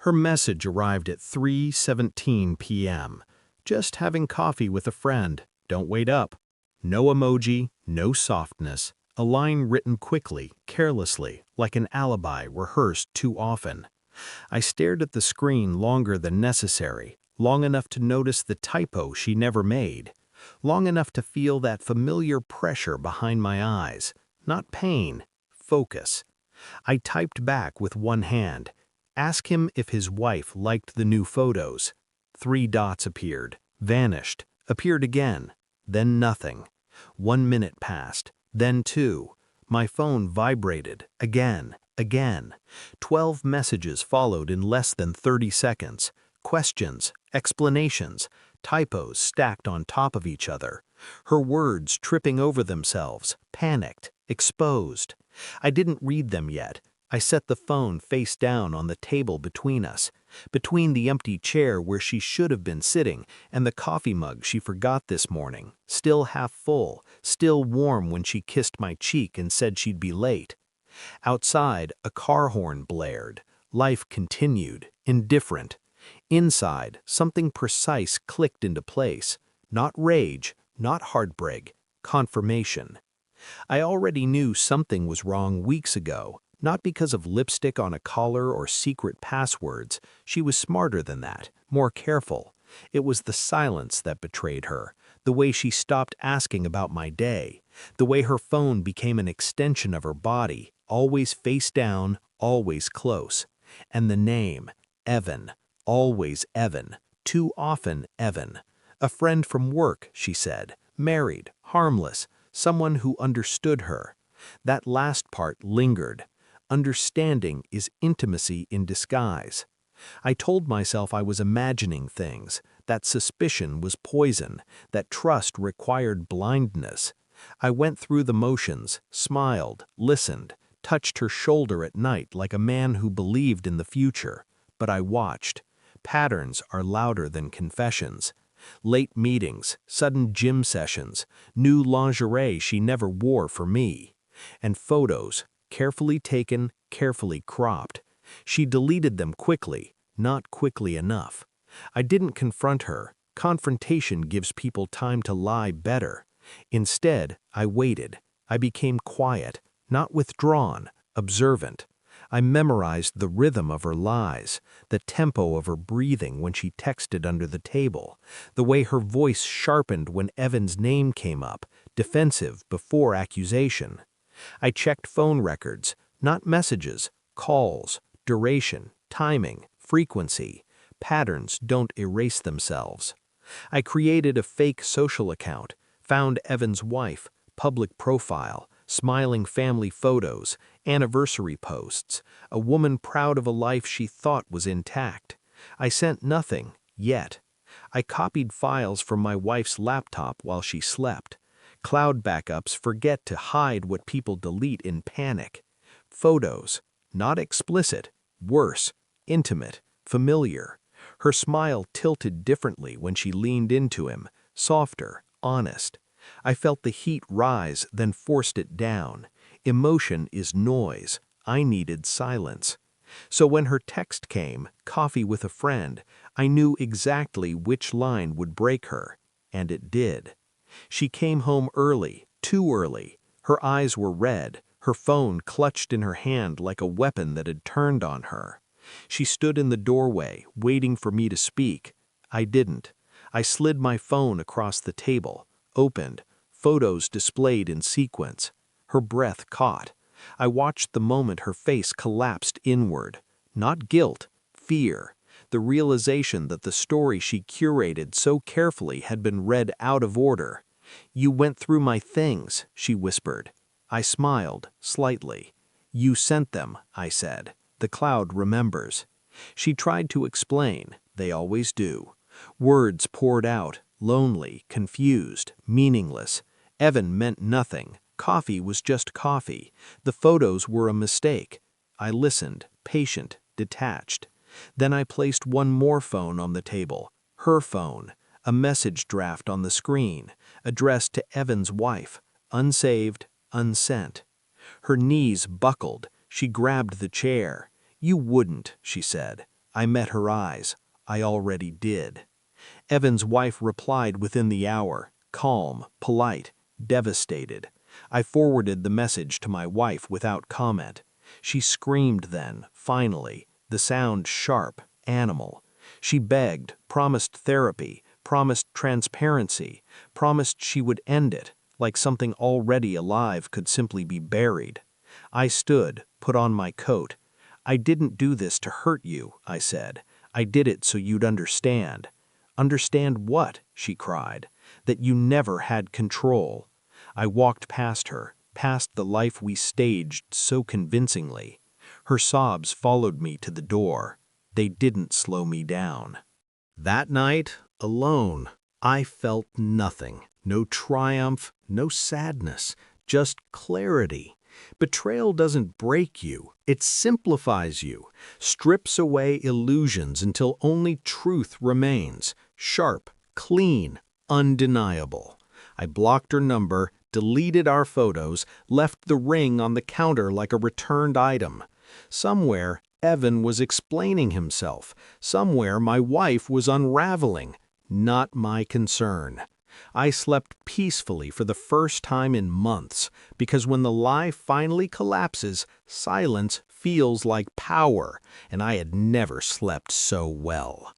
Her message arrived at 3:17 p.m. Just having coffee with a friend. Don't wait up. No emoji, no softness. A line written quickly, carelessly, like an alibi rehearsed too often. I stared at the screen longer than necessary, long enough to notice the typo she never made, long enough to feel that familiar pressure behind my eyes. Not pain, focus. I typed back with one hand. Ask him if his wife liked the new photos. 3 dots appeared, vanished, appeared again, then nothing. 1 minute passed, then 2. My phone vibrated, again. 12 messages followed in less than 30 seconds. Questions, explanations, typos stacked on top of each other. Her words tripping over themselves, panicked, exposed. I didn't read them yet. I set the phone face down on the table between us, between the empty chair where she should have been sitting and the coffee mug she forgot this morning, still half full, still warm when she kissed my cheek and said she'd be late. Outside, a car horn blared. Life continued, indifferent. Inside, something precise clicked into place. Not rage, not heartbreak, confirmation. I already knew something was wrong weeks ago, not because of lipstick on a collar or secret passwords. She was smarter than that, more careful. It was the silence that betrayed her, the way she stopped asking about my day, the way her phone became an extension of her body, always face down, always close. And the name, Evan, always Evan, too often Evan. A friend from work, she said, married, harmless, someone who understood her. That last part lingered. Understanding is intimacy in disguise. I told myself I was imagining things, that suspicion was poison, that trust required blindness. I went through the motions, smiled, listened, touched her shoulder at night like a man who believed in the future. But I watched. Patterns are louder than confessions. Late meetings, sudden gym sessions, new lingerie she never wore for me. And photos, carefully taken, carefully cropped. She deleted them quickly, not quickly enough. I didn't confront her. Confrontation gives people time to lie better. Instead, I waited. I became quiet, not withdrawn, observant. I memorized the rhythm of her lies, the tempo of her breathing when she texted under the table, the way her voice sharpened when Evan's name came up, defensive before accusation. I checked phone records, not messages, calls, duration, timing, frequency. Patterns don't erase themselves. I created a fake social account, found Evan's wife, public profile, smiling family photos, anniversary posts, a woman proud of a life she thought was intact. I sent nothing, yet. I copied files from my wife's laptop while she slept. Cloud backups forget to hide what people delete in panic. Photos, not explicit, worse, intimate, familiar. Her smile tilted differently when she leaned into him, softer, honest. I felt the heat rise, then forced it down. Emotion is noise. I needed silence. So when her text came, coffee with a friend, I knew exactly which line would break her, and it did. She came home early, too early. Her eyes were red, her phone clutched in her hand like a weapon that had turned on her. She stood in the doorway, waiting for me to speak. I didn't. I slid my phone across the table, opened, photos displayed in sequence. Her breath caught. I watched the moment her face collapsed inward. Not guilt, fear. The realization that the story she curated so carefully had been read out of order. "You went through my things," she whispered. I smiled, slightly. "You sent them," I said. The cloud remembers. She tried to explain. They always do. Words poured out, lonely, confused, meaningless. Evan meant nothing. Coffee was just coffee. The photos were a mistake. I listened, patient, detached. Then I placed one more phone on the table. Her phone. A message draft on the screen, addressed to Evan's wife. Unsaved, unsent. Her knees buckled. She grabbed the chair. "You wouldn't," she said. I met her eyes. I already did. Evan's wife replied within the hour, calm, polite, devastated. I forwarded the message to my wife without comment. She screamed then, finally, the sound sharp, animal. She begged, promised therapy, promised transparency, promised she would end it, like something already alive could simply be buried. I stood, put on my coat. I didn't do this to hurt you, I said. I did it so you'd understand. Understand what? She cried. That you never had control. I walked past her, past the life we staged so convincingly. Her sobs followed me to the door. They didn't slow me down. That night, alone, I felt nothing. No triumph, no sadness, just clarity. Betrayal doesn't break you, it simplifies you, strips away illusions until only truth remains, sharp, clean, undeniable. I blocked her number, deleted our photos, left the ring on the counter like a returned item. Somewhere, Evan was explaining himself. Somewhere, my wife was unraveling. Not my concern. I slept peacefully for the first time in months, because when the lie finally collapses, silence feels like power, and I had never slept so well.